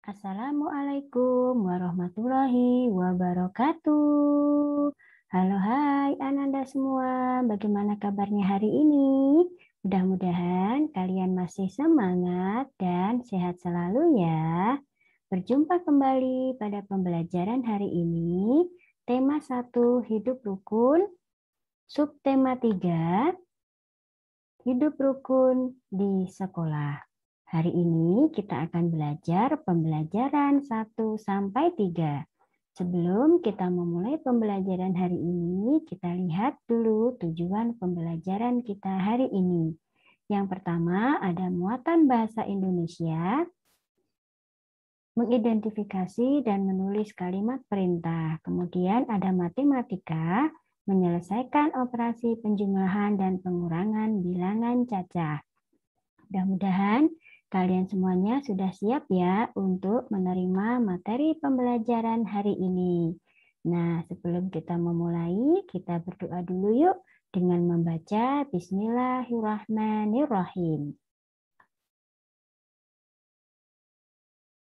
Assalamualaikum warahmatullahi wabarakatuh. Halo, hai Ananda semua. Bagaimana kabarnya hari ini? Mudah-mudahan kalian masih semangat dan sehat selalu ya. Berjumpa kembali pada pembelajaran hari ini. Tema 1, hidup rukun. Subtema 3, hidup rukun di sekolah. Hari ini kita akan belajar pembelajaran 1 sampai 3. Sebelum kita memulai pembelajaran hari ini, kita lihat dulu tujuan pembelajaran kita hari ini. Yang pertama ada muatan bahasa Indonesia, mengidentifikasi dan menulis kalimat perintah. Kemudian ada matematika, menyelesaikan operasi penjumlahan dan pengurangan bilangan cacah. Mudah-mudahan kalian semuanya sudah siap ya untuk menerima materi pembelajaran hari ini. Nah, sebelum kita memulai, kita berdoa dulu yuk dengan membaca Bismillahirrahmanirrahim.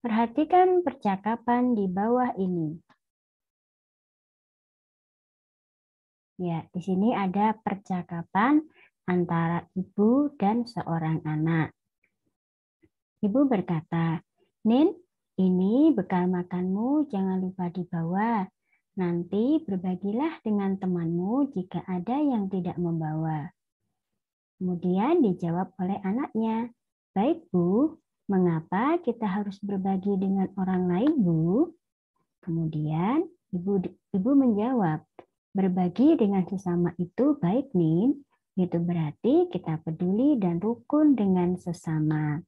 Perhatikan percakapan di bawah ini. Ya, di sini ada percakapan antara ibu dan seorang anak. Ibu berkata, "Nin, ini bekal makanmu, jangan lupa dibawa. Nanti berbagilah dengan temanmu jika ada yang tidak membawa." Kemudian dijawab oleh anaknya, "Baik, Bu. Mengapa kita harus berbagi dengan orang lain, Bu?" Kemudian ibu menjawab, "Berbagi dengan sesama itu baik, Nin. Itu berarti kita peduli dan rukun dengan sesama."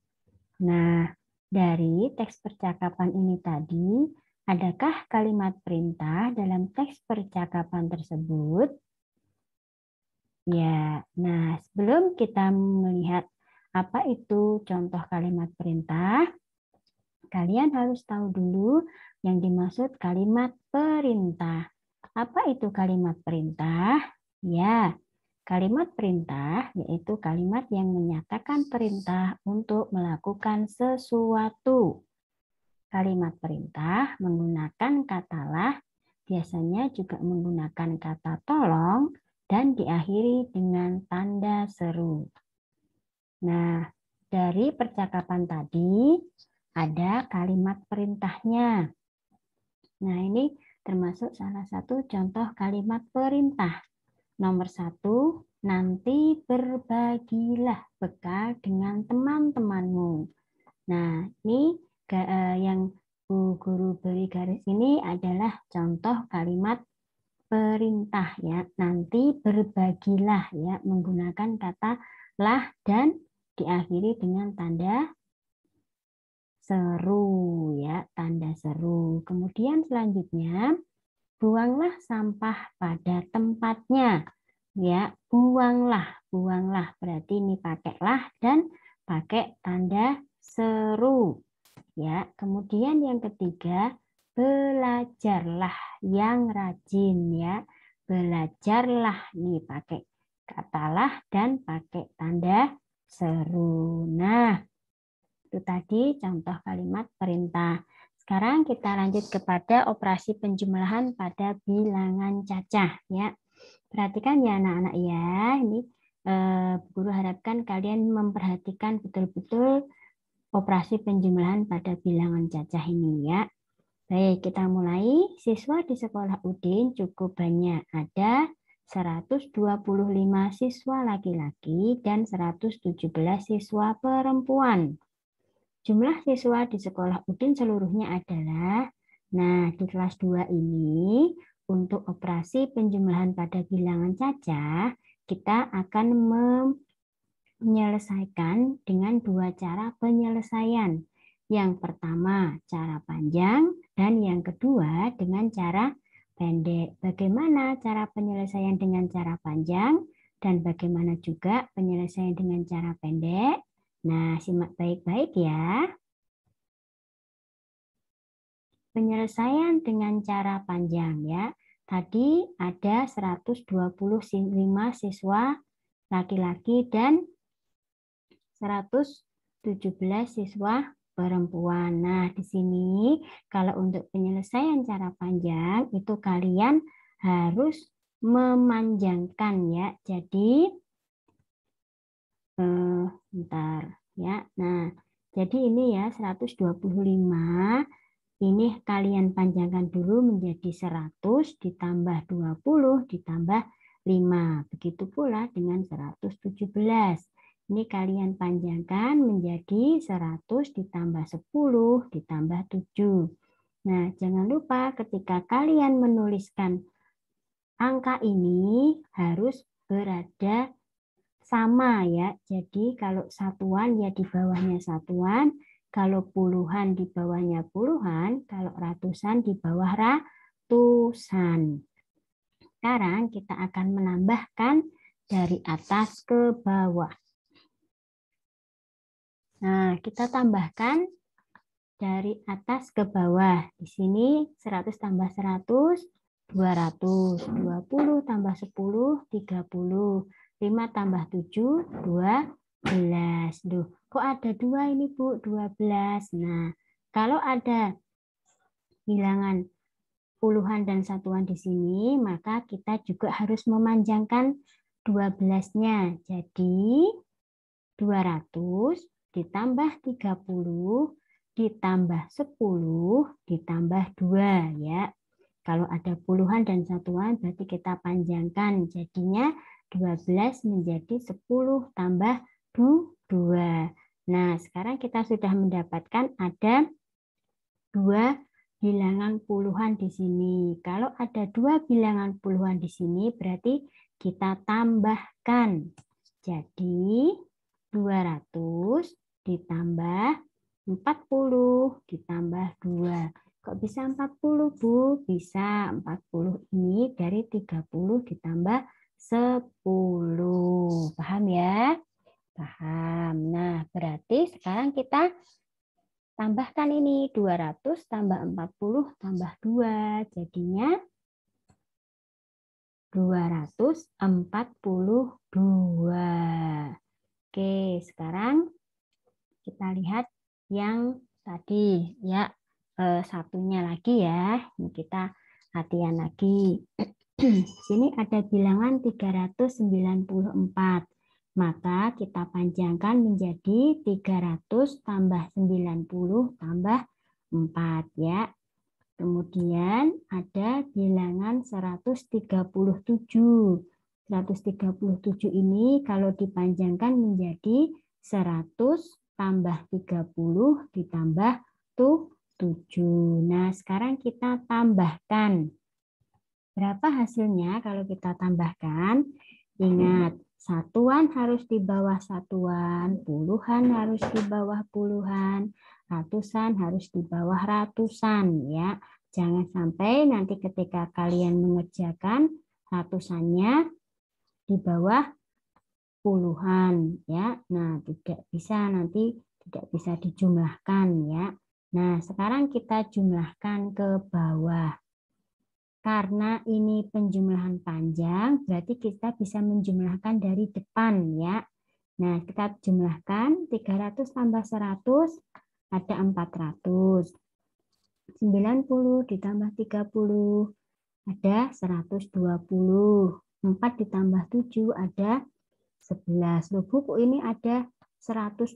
Nah, dari teks percakapan ini tadi, adakah kalimat perintah dalam teks percakapan tersebut? Ya, nah sebelum kita melihat apa itu contoh kalimat perintah, kalian harus tahu dulu yang dimaksud kalimat perintah. Apa itu kalimat perintah? Ya, kalimat perintah yaitu kalimat yang menyatakan perintah untuk melakukan sesuatu. Kalimat perintah menggunakan kata lah, biasanya juga menggunakan kata tolong, dan diakhiri dengan tanda seru. Nah, dari percakapan tadi ada kalimat perintahnya. Nah, ini termasuk salah satu contoh kalimat perintah. Nomor 1, nanti berbagilah bekal dengan teman-temanmu. Nah, ini yang Bu Guru beri garis ini adalah contoh kalimat perintah ya. Nanti berbagilah ya, menggunakan kata lah dan diakhiri dengan tanda seru ya, tanda seru. Kemudian selanjutnya, buanglah sampah pada tempatnya. Ya, buanglah. Berarti ini pakai lah dan pakai tanda seru. Ya, kemudian yang ketiga, belajarlah yang rajin ya. Belajarlah nih pakai kata lah dan pakai tanda seru. Nah, itu tadi contoh kalimat perintah. Sekarang kita lanjut kepada operasi penjumlahan pada bilangan cacah ya. Perhatikan ya anak-anak ya. Ini guru harapkan kalian memperhatikan betul-betul operasi penjumlahan pada bilangan cacah ini ya. Baik, kita mulai. Siswa di sekolah Udin cukup banyak. Ada 125 siswa laki-laki dan 117 siswa perempuan. Jumlah siswa di sekolah Udin seluruhnya adalah, nah di kelas 2 ini, untuk operasi penjumlahan pada bilangan cacah, kita akan menyelesaikan dengan dua cara penyelesaian. Yang pertama, cara panjang, dan yang kedua dengan cara pendek. Bagaimana cara penyelesaian dengan cara panjang, dan bagaimana juga penyelesaian dengan cara pendek? Nah, simak baik-baik ya. Penyelesaian dengan cara panjang ya. Tadi ada 125 siswa laki-laki dan 117 siswa perempuan. Nah, di sini kalau untuk penyelesaian cara panjang itu kalian harus memanjangkan ya. Jadi bentar ya. Nah, jadi ini ya 125 ini kalian panjangkan dulu menjadi 100 ditambah 20 ditambah 5. Begitu pula dengan 117. Ini kalian panjangkan menjadi 100 ditambah 10 ditambah 7. Nah, jangan lupa ketika kalian menuliskan angka ini harus berada sama ya. Jadi kalau satuan ya di bawahnya satuan, kalau puluhan di bawahnya puluhan, kalau ratusan di bawah ratusan. Sekarang kita akan menambahkan dari atas ke bawah. Nah, kita tambahkan dari atas ke bawah. Di sini 100 tambah 100, 200. 20 tambah 10, 30. 5 tambah 7, 12. Duh, kok ada 2 ini, Bu? 12. Nah, kalau ada bilangan puluhan dan satuan di sini, maka kita juga harus memanjangkan 12-nya. Jadi, 200 ditambah 30 ditambah 10 ditambah 2 ya. Kalau ada puluhan dan satuan berarti kita panjangkan. Jadinya 12 menjadi 10 tambah 2. Nah, sekarang kita sudah mendapatkan ada 2 bilangan puluhan di sini. Kalau ada 2 bilangan puluhan di sini berarti kita tambahkan. Jadi 200 ditambah 40 ditambah 2. Kok bisa 40, Bu? Bisa 40 ini dari 30 ditambah 10. Paham ya? Paham. Nah, berarti sekarang kita tambahkan ini 200 tambah 40 tambah 2. Jadinya 242. Oke, sekarang kita lihat yang tadi ya, satunya lagi ya. Ini kita latihan lagi. Sini ada bilangan 394. Maka kita panjangkan menjadi 300 tambah 90 tambah 4 ya. Kemudian ada bilangan 137. 137 ini kalau dipanjangkan menjadi 100 tambah 30 ditambah 7. Nah, sekarang kita tambahkan. Berapa hasilnya kalau kita tambahkan? Ingat, satuan harus di bawah satuan, puluhan harus di bawah puluhan, ratusan harus di bawah ratusan ya. Jangan sampai nanti ketika kalian mengerjakan ratusannya di bawah puluhan ya. Nah, tidak bisa nanti tidak bisa dijumlahkan ya. Nah, sekarang kita jumlahkan ke bawah. Karena ini penjumlahan panjang, berarti kita bisa menjumlahkan dari depan ya. Nah, kita jumlahkan 300 tambah 100 ada 400. 90 ditambah 30 ada 120. 4 ditambah 7 ada 11. Loh, Bu, kok ini ada 120?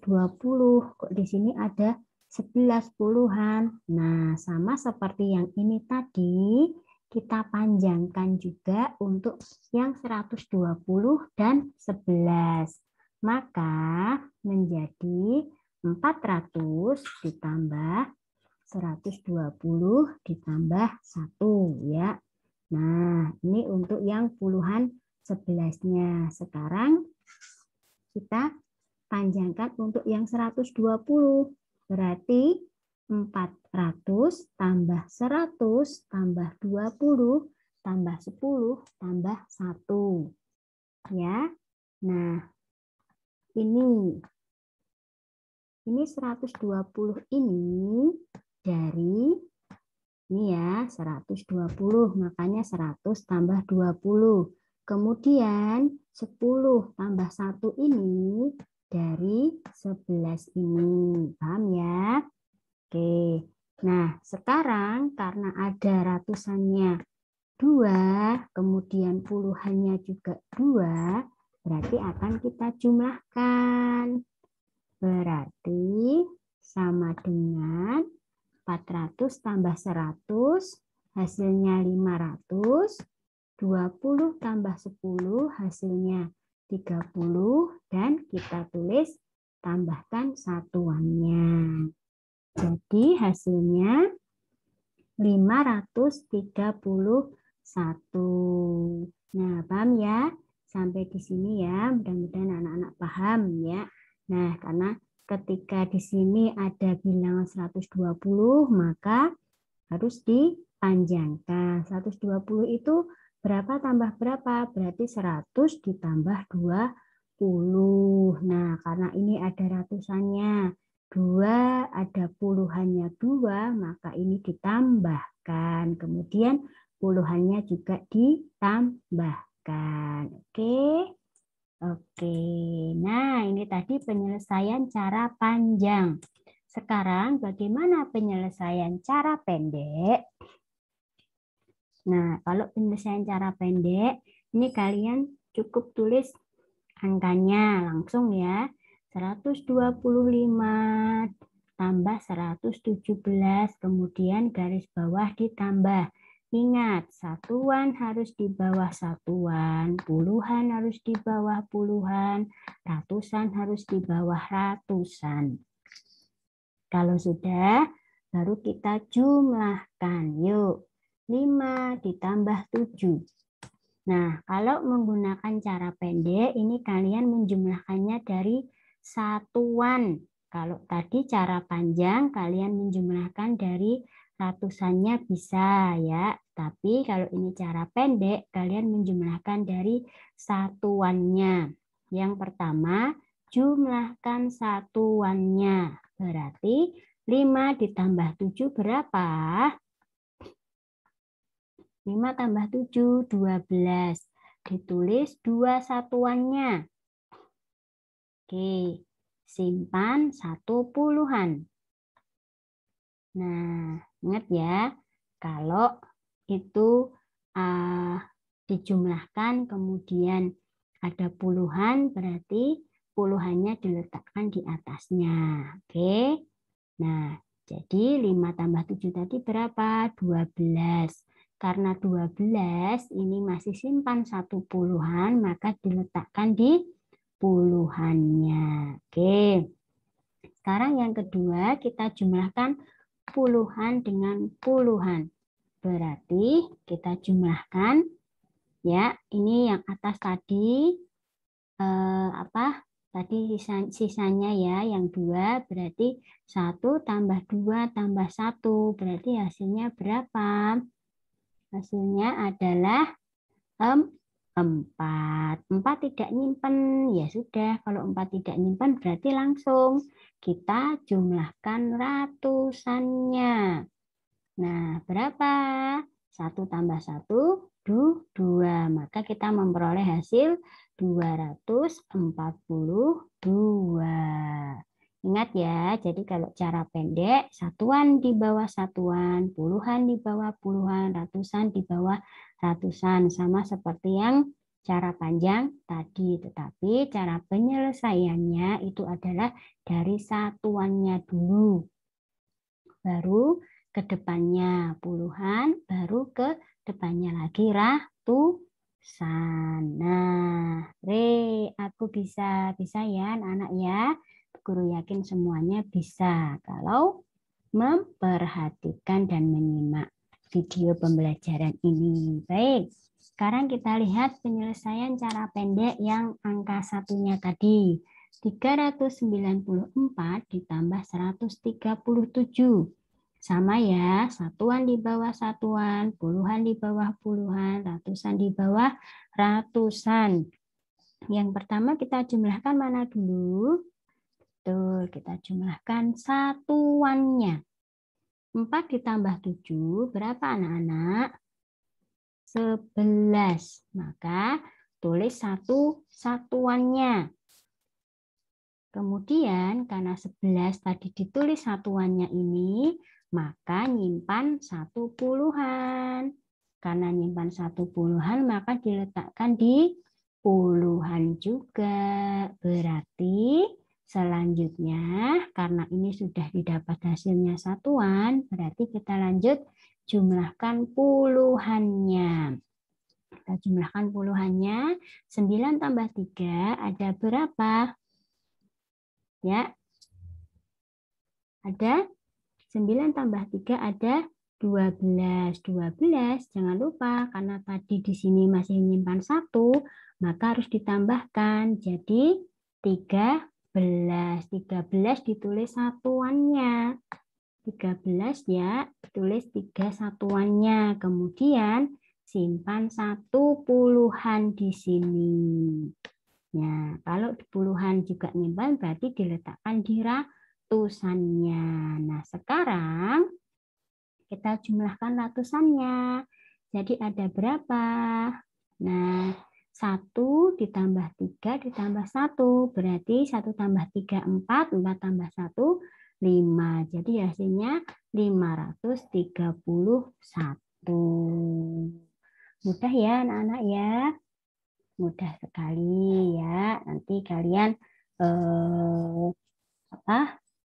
Kok di sini ada 11 puluhan? Nah, sama seperti yang ini tadi, kita panjangkan juga untuk yang 120 dan 11. Maka menjadi 400 ditambah 120 ditambah 1 ya. Nah, ini untuk yang puluhan 11-nya. Sekarang kita panjangkan untuk yang 120. Berarti 400 tambah 100 tambah 20 tambah 10 tambah 1. Ya. Nah, ini 120 ini dari ini ya 120, makanya 100 tambah 20. Kemudian 10 tambah 1 ini dari 11 ini. Paham ya? Oke. Nah, sekarang karena ada ratusannya 2, kemudian puluhannya juga 2, berarti akan kita jumlahkan. Berarti sama dengan 400 tambah 100, hasilnya 500. 20 tambah 10, hasilnya 30. Dan kita tulis tambahkan satuannya. Jadi hasilnya 531. Nah, paham ya? Sampai di sini ya, mudah-mudahan anak-anak paham ya. Nah, karena ketika di sini ada bilangan 120, maka harus dipanjangkan. 120 itu berapa tambah berapa? Berarti 100 ditambah 20. Nah, karena ini ada ratusannya 2, ada puluhannya 2, maka ini ditambahkan. Kemudian puluhannya juga ditambahkan. Oke. Oke. Nah, ini tadi penyelesaian cara panjang. Sekarang bagaimana penyelesaian cara pendek? Nah, kalau penyelesaian cara pendek, ini kalian cukup tulis angkanya langsung ya. 125 tambah 117, kemudian garis bawah ditambah. Ingat, satuan harus di bawah satuan, puluhan harus di bawah puluhan, ratusan harus di bawah ratusan. Kalau sudah, baru kita jumlahkan. Yuk, 5 ditambah 7. Nah, kalau menggunakan cara pendek, ini kalian menjumlahkannya dari satuan. Kalau tadi cara panjang, kalian menjumlahkan dari ratusannya bisa ya. Tapi kalau ini cara pendek, kalian menjumlahkan dari satuannya. Yang pertama, jumlahkan satuannya. Berarti 5 ditambah 7 berapa? 5 tambah 7, 12. Ditulis 2 satuannya. Oke, simpan 1 puluhan. Nah, ingat ya, kalau itu dijumlahkan kemudian ada puluhan, berarti puluhannya diletakkan di atasnya. Oke, nah jadi 5 tambah 7 tadi berapa? 12. Karena 12 ini masih simpan 1 puluhan, maka diletakkan di puluhannya. Oke. Sekarang yang kedua, kita jumlahkan puluhan dengan puluhan. Berarti kita jumlahkan ya, ini yang atas tadi tadi sisanya ya, yang 2 berarti 1 tambah 2 tambah 1 berarti hasilnya berapa? Hasilnya adalah 4. 4 tidak nyimpen, ya sudah. Kalau 4 tidak nyimpen berarti langsung kita jumlahkan ratusannya. Nah, berapa? 1 tambah 1, 2. Maka kita memperoleh hasil 242. Ingat ya, jadi kalau cara pendek, satuan di bawah satuan, puluhan di bawah puluhan, ratusan di bawah ratusan. Sama seperti yang cara panjang tadi. Tetapi cara penyelesaiannya itu adalah dari satuannya dulu. Baru ke depannya puluhan, baru ke depannya lagi ratusan. Nah, aku bisa ya anak-anak ya. Guru yakin semuanya bisa kalau memperhatikan dan menyimak video pembelajaran ini. Baik, sekarang kita lihat penyelesaian cara pendek yang angka satunya tadi. 394 ditambah 137. Sama ya, satuan di bawah satuan, puluhan di bawah puluhan, ratusan di bawah ratusan. Yang pertama kita jumlahkan mana dulu? Betul, kita jumlahkan satuannya. 4 ditambah 7, berapa anak-anak? 11. Maka tulis 1 satuannya. Kemudian karena 11 tadi ditulis satuannya ini, maka nyimpan satu puluhan. Karena nyimpan satu puluhan, maka diletakkan di puluhan juga. Berarti selanjutnya, karena ini sudah didapat hasilnya satuan, berarti kita lanjut jumlahkan puluhannya. Kita jumlahkan puluhannya. 9 tambah 3 ada berapa? Ya, ada 9 tambah 3 ada 12. 12, jangan lupa karena tadi di sini masih menyimpan 1, maka harus ditambahkan. Jadi 13. 13 ditulis satuannya. 13 ya, tulis 3 satuannya. Kemudian simpan satu puluhan di sini. Ya, kalau di puluhan juga nyimpan berarti diletakkan di ratusannya. Nah, sekarang kita jumlahkan ratusannya. Jadi ada berapa? Nah, 1 ditambah 3 ditambah 1. Berarti 1 tambah 3, 4. 4 tambah 1, 5. Jadi hasilnya 531. Mudah ya anak-anak ya. Mudah sekali ya. Nanti kalian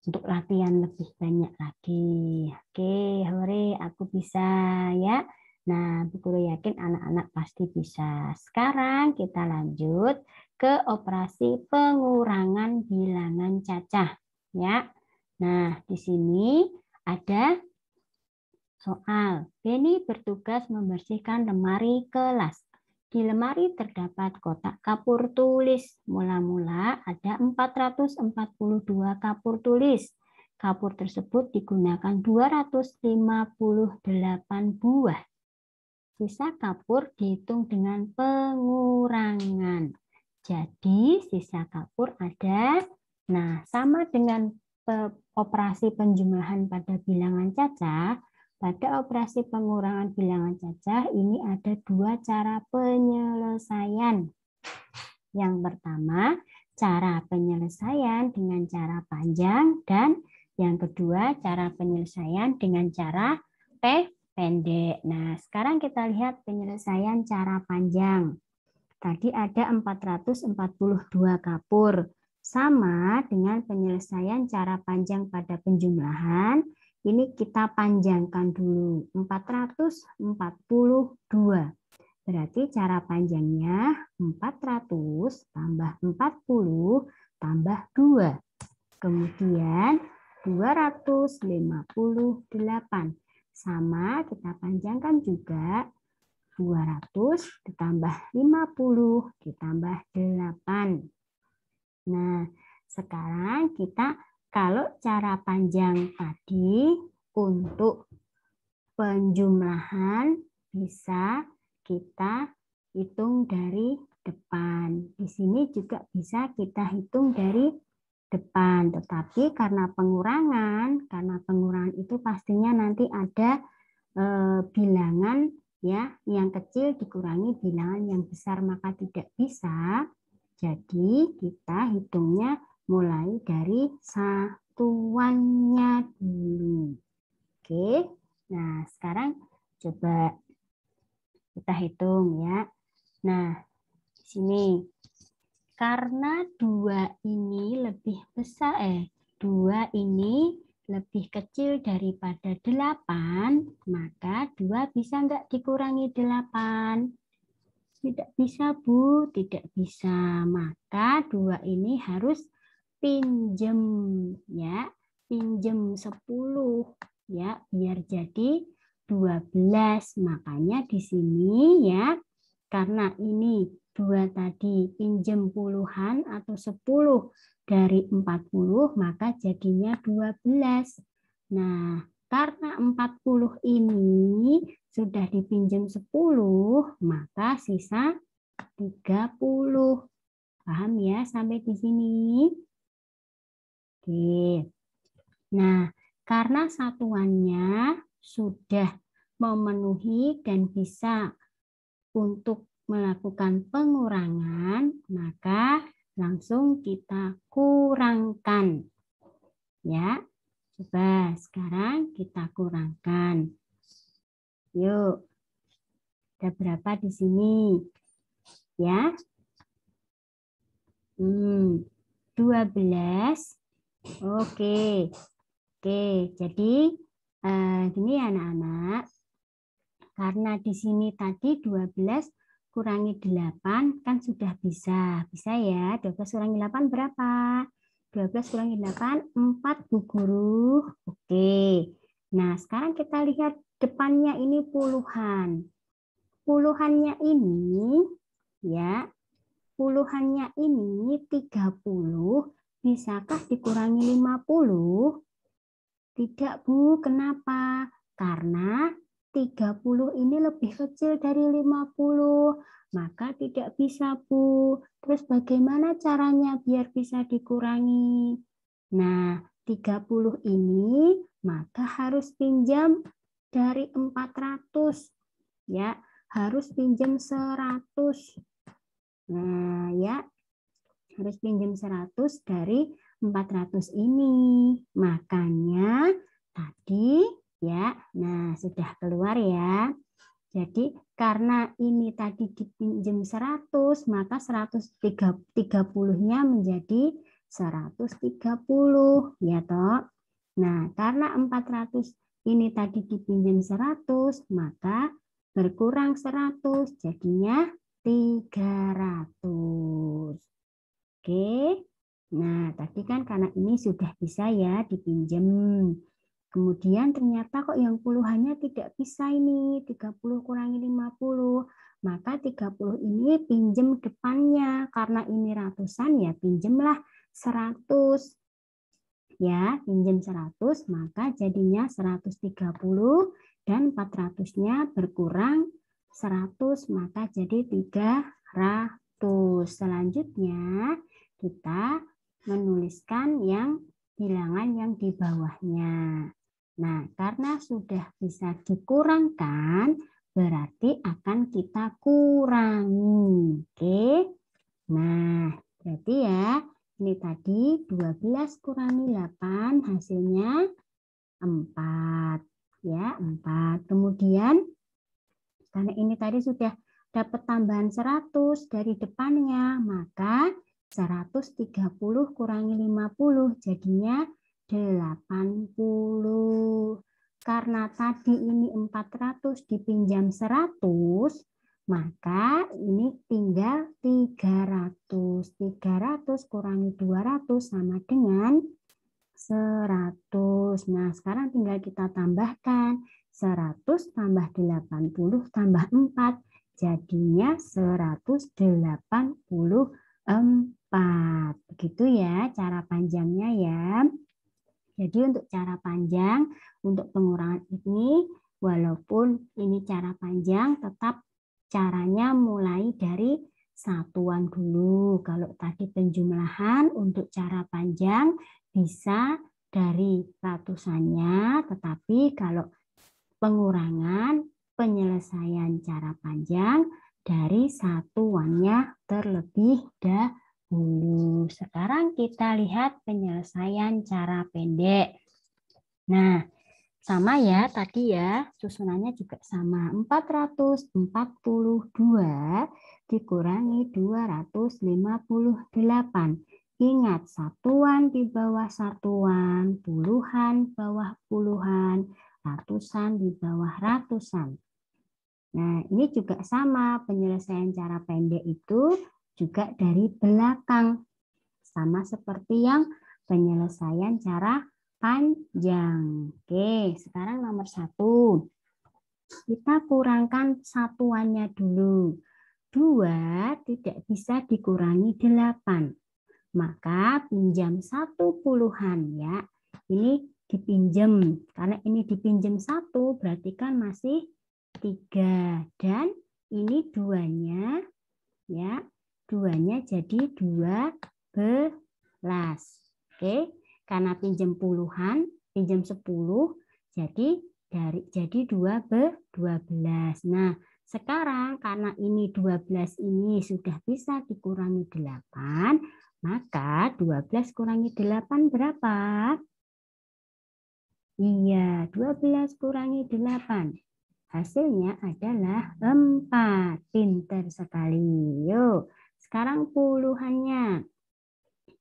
untuk latihan lebih banyak lagi. Oke, hore, aku bisa ya. Nah, Bu Guru yakin anak-anak pasti bisa. Sekarang kita lanjut ke operasi pengurangan bilangan cacah ya. Nah, di sini ada soal. Beni bertugas membersihkan lemari kelas. Di lemari terdapat kotak kapur tulis. Mula-mula ada 442 kapur tulis. Kapur tersebut digunakan 258 buah. Sisa kapur dihitung dengan pengurangan. Jadi sisa kapur ada. Nah, sama dengan operasi penjumlahan pada bilangan cacah. Pada operasi pengurangan bilangan cacah ini ada dua cara penyelesaian. Yang pertama, cara penyelesaian dengan cara panjang dan yang kedua, cara penyelesaian dengan cara pendek. Nah, sekarang kita lihat penyelesaian cara panjang. Tadi ada 442 kapur. Sama dengan penyelesaian cara panjang pada penjumlahan. Ini kita panjangkan dulu, 442. Berarti cara panjangnya 400 tambah 40 tambah 2. Kemudian 258. Sama kita panjangkan juga 200 ditambah 50 ditambah 8. Nah, sekarang kita kalau cara panjang tadi untuk penjumlahan bisa kita hitung dari depan. Di sini juga bisa kita hitung dari depan. Tetapi karena pengurangan itu pastinya nanti ada bilangan ya yang kecil dikurangi bilangan yang besar, maka tidak bisa. Jadi kita hitungnya mulai dari satuannya dulu. Oke, nah sekarang coba kita hitung ya. Nah, di sini karena 2 ini lebih besar, 2 ini lebih kecil daripada 8, maka 2 bisa enggak dikurangi 8? Tidak bisa, Bu, tidak bisa. Maka 2 ini harus pinjem ya, pinjem 10 ya, biar jadi 12. Makanya di sini ya, karena ini 2 tadi pinjem puluhan atau 10 dari 40, maka jadinya 12. Nah, karena 40 ini sudah dipinjam 10, maka sisa 30. Paham ya sampai di sini? Oke. Nah, karena satuannya sudah memenuhi dan bisa untuk melakukan pengurangan, maka langsung kita kurangkan. Ya, coba sekarang kita kurangkan. Yuk, ada berapa di sini? Ya, 12. Oke, jadi gini ya anak-anak. Karena di sini tadi 12 kurangi 8 kan sudah bisa. Bisa ya, 12 kurangi 8 berapa? 12 kurangi 8, 4 Bu Guru. Oke. Nah, sekarang kita lihat depannya ini puluhan. Puluhannya ini, ya, puluhannya ini 30. Bisakah dikurangi 50? Tidak, Bu. Kenapa? Karena 30 ini lebih kecil dari 50. Maka tidak bisa, Bu. Terus bagaimana caranya biar bisa dikurangi? Nah, 30 ini maka harus pinjam dari 400. Ya, harus pinjam 100. Nah, ya, harus pinjam 100 dari 400 ini. Makanya tadi ya, nah sudah keluar ya. Jadi karena ini tadi dipinjam 100, maka 130-nya menjadi 130 ya toh. Nah, karena 400 ini tadi dipinjam 100, maka berkurang 100 jadinya 300. Oke. Nah, tadi kan karena ini sudah bisa ya dipinjam. Kemudian ternyata kok yang puluhannya tidak bisa ini. 30 kurangi 50. Maka 30 ini pinjam depannya. Karena ini ratusan ya pinjemlah 100. Ya, pinjam 100 maka jadinya 130 dan 400-nya berkurang 100 maka jadi 300. Selanjutnya kita menuliskan yang bilangan yang di bawahnya. Nah, karena sudah bisa dikurangkan, berarti akan kita kurangi. Oke. Nah, berarti ya, ini tadi 12 kurangi 8, hasilnya 4. Ya, 4. Kemudian, karena ini tadi sudah dapat tambahan 100 dari depannya, maka 130 kurangi 50 jadinya 80. Karena tadi ini 400 dipinjam 100, maka ini tinggal 300. 300 kurangi 200 sama dengan 100. Nah, sekarang tinggal kita tambahkan. 100 tambah 80 tambah 4. Jadinya 184. Begitu ya cara panjangnya ya. Jadi untuk cara panjang, untuk pengurangan ini, walaupun ini cara panjang, tetap caranya mulai dari satuan dulu. Kalau tadi penjumlahan, untuk cara panjang bisa dari ratusannya, tetapi kalau pengurangan, penyelesaian cara panjang dari satuannya terlebih dahulu. Sekarang kita lihat penyelesaian cara pendek. Nah, sama ya tadi ya, susunannya juga sama. 442 dikurangi 258. Ingat, satuan di bawah satuan, puluhan bawah puluhan, ratusan di bawah ratusan. Nah, ini juga sama, penyelesaian cara pendek itu juga dari belakang. Sama seperti yang penyelesaian cara panjang. Oke, sekarang nomor 1. Kita kurangkan satuannya dulu. 2 tidak bisa dikurangi 8. Maka pinjam 1 puluhan ya. Ini dipinjam. Karena ini dipinjam 1 berarti kan masih 3. Dan ini 2-nya ya. 2-nya jadi 12. Oke. Karena pinjam puluhan, pinjam 10 jadi 12. Nah, sekarang karena ini 12 ini sudah bisa dikurangi 8, Maka 12 kurangi 8 berapa? Iya, 12 kurangi 8. Hasilnya adalah 4. Pinter sekali. Yuk, sekarang puluhannya.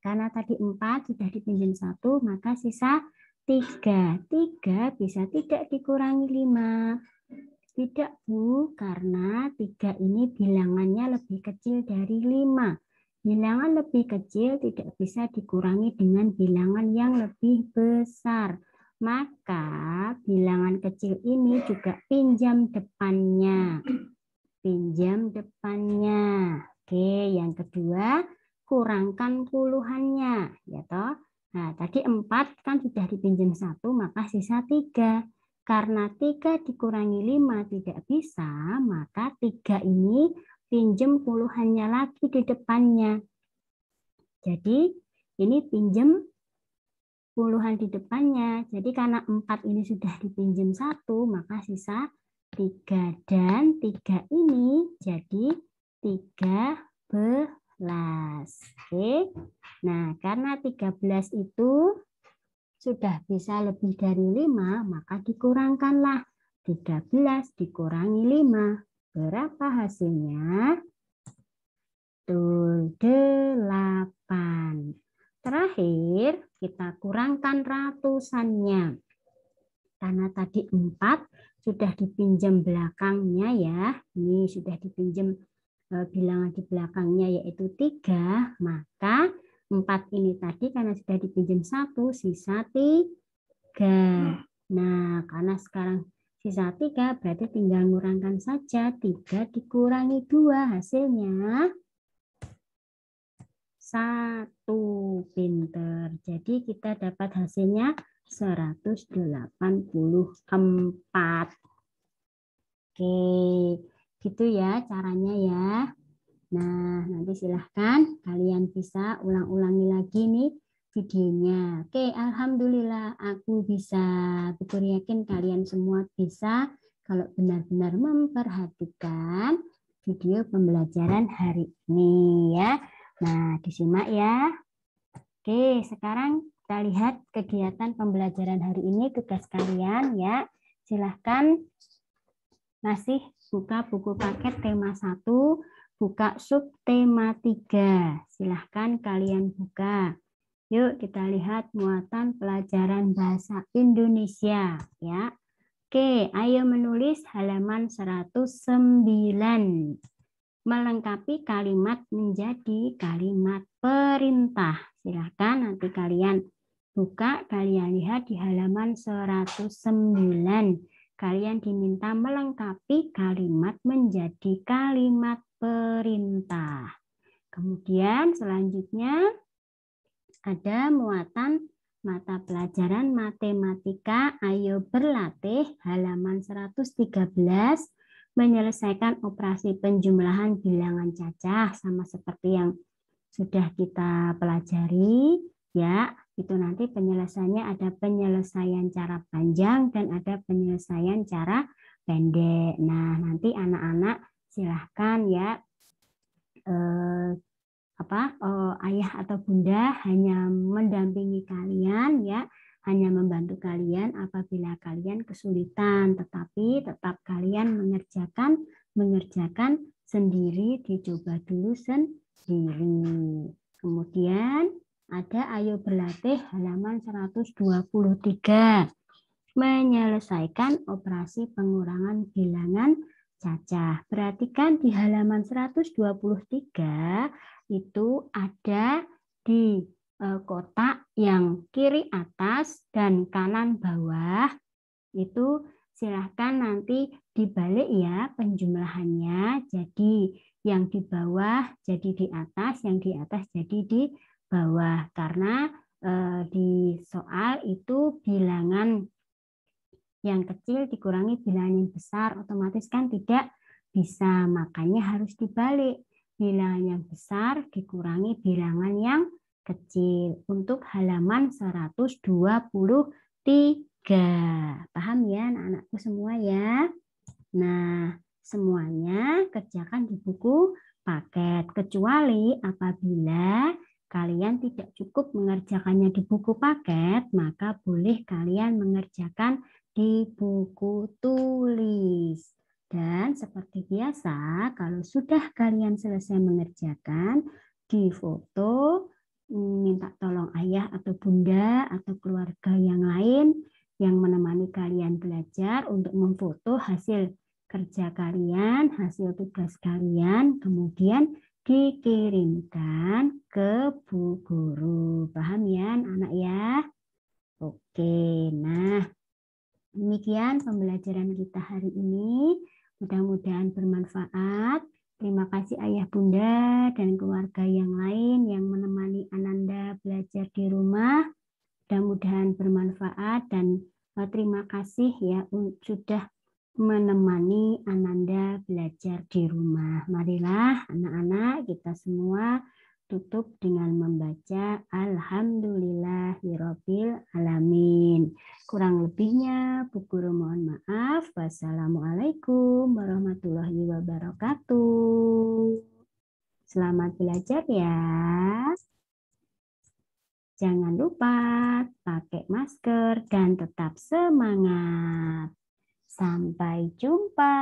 Karena tadi 4 sudah dipinjam 1, maka sisa 3. 3 bisa tidak dikurangi 5. Tidak, Bu, karena 3 ini bilangannya lebih kecil dari 5. Bilangan lebih kecil tidak bisa dikurangi dengan bilangan yang lebih besar. Maka bilangan kecil ini juga pinjam depannya. Pinjam depannya. Oke, yang kedua, kurangkan puluhannya. Ya toh? Nah, tadi 4 kan sudah dipinjam 1, maka sisa 3. Karena 3 dikurangi 5 tidak bisa, maka 3 ini pinjam puluhannya lagi di depannya. Jadi, ini pinjam puluhan di depannya. Jadi karena 4 ini sudah dipinjam 1, maka sisa 3. Dan 3 ini jadi 13. Oke. Nah, karena 13 itu sudah bisa lebih dari 5, maka dikurangkanlah. 13 dikurangi 5. Berapa hasilnya? Tuh, 8. Terakhir, kita kurangkan ratusannya. Karena tadi 4 sudah dipinjam belakangnya ya. Ini sudah dipinjam bilangan di belakangnya yaitu 3. Maka 4 ini tadi karena sudah dipinjam 1, sisa 3. Nah, karena sekarang sisa 3 berarti tinggal ngurangkan saja. 3 dikurangi 2 hasilnya 1. Pinter. Jadi kita dapat hasilnya 184. Oke, gitu ya caranya ya. Nah, nanti silahkan kalian bisa ulang-ulangi lagi nih videonya. Oke, alhamdulillah aku bisa. Betul yakin kalian semua bisa kalau benar-benar memperhatikan video pembelajaran hari ini ya. Nah, disimak ya. Oke, sekarang kita lihat kegiatan pembelajaran hari ini, tugas kalian ya. Silahkan masih buka buku paket tema 1, buka subtema 3. Silahkan kalian buka. Yuk kita lihat muatan pelajaran bahasa Indonesia ya. Oke, ayo menulis halaman 109. Melengkapi kalimat menjadi kalimat perintah. Silahkan nanti kalian buka, kalian lihat di halaman 109. Kalian diminta melengkapi kalimat menjadi kalimat perintah. Kemudian selanjutnya ada muatan mata pelajaran matematika. Ayo berlatih halaman 113. Menyelesaikan operasi penjumlahan bilangan cacah sama seperti yang sudah kita pelajari ya. Itu nanti penyelesaiannya ada penyelesaian cara panjang dan ada penyelesaian cara pendek. Nah, nanti anak-anak silahkan ya ayah atau bunda hanya mendampingi kalian ya, hanya membantu kalian apabila kalian kesulitan, tetapi tetap kalian mengerjakan sendiri, dicoba dulu sendiri. Kemudian ada ayo berlatih halaman 123. Menyelesaikan operasi pengurangan bilangan cacah. Perhatikan di halaman 123 itu ada di kotak yang kiri atas dan kanan bawah. Itu silahkan nanti dibalik ya penjumlahannya. Jadi yang di bawah jadi di atas, yang di atas jadi di bawah. Karena di soal itu bilangan yang kecil dikurangi bilangan yang besar, otomatis kan tidak bisa. Makanya harus dibalik. Bilangan yang besar dikurangi bilangan yang kecil. Untuk halaman 123. Paham ya anak-anakku semua ya? Nah, semuanya kerjakan di buku paket. Kecuali apabila kalian tidak cukup mengerjakannya di buku paket, maka boleh kalian mengerjakan di buku tulis. Dan seperti biasa, kalau sudah kalian selesai mengerjakan, difoto, minta tolong ayah atau bunda atau keluarga yang lain yang menemani kalian belajar untuk memfoto hasil kerja kalian, hasil tugas kalian, kemudian dikirimkan ke Bu Guru. Paham ya anak ya? Oke, nah demikian pembelajaran kita hari ini. Mudah-mudahan bermanfaat. Terima kasih Ayah Bunda dan keluarga yang lain yang menemani Ananda belajar di rumah. Mudah-mudahan bermanfaat dan terima kasih ya sudah menemani Ananda belajar di rumah. Marilah anak-anak kita semua tutup dengan membaca Alhamdulillahirabbil alamin. Kurang lebihnya Bu Guru mohon maaf. Wassalamualaikum warahmatullahi wabarakatuh. Selamat belajar ya. Jangan lupa pakai masker dan tetap semangat. Sampai jumpa.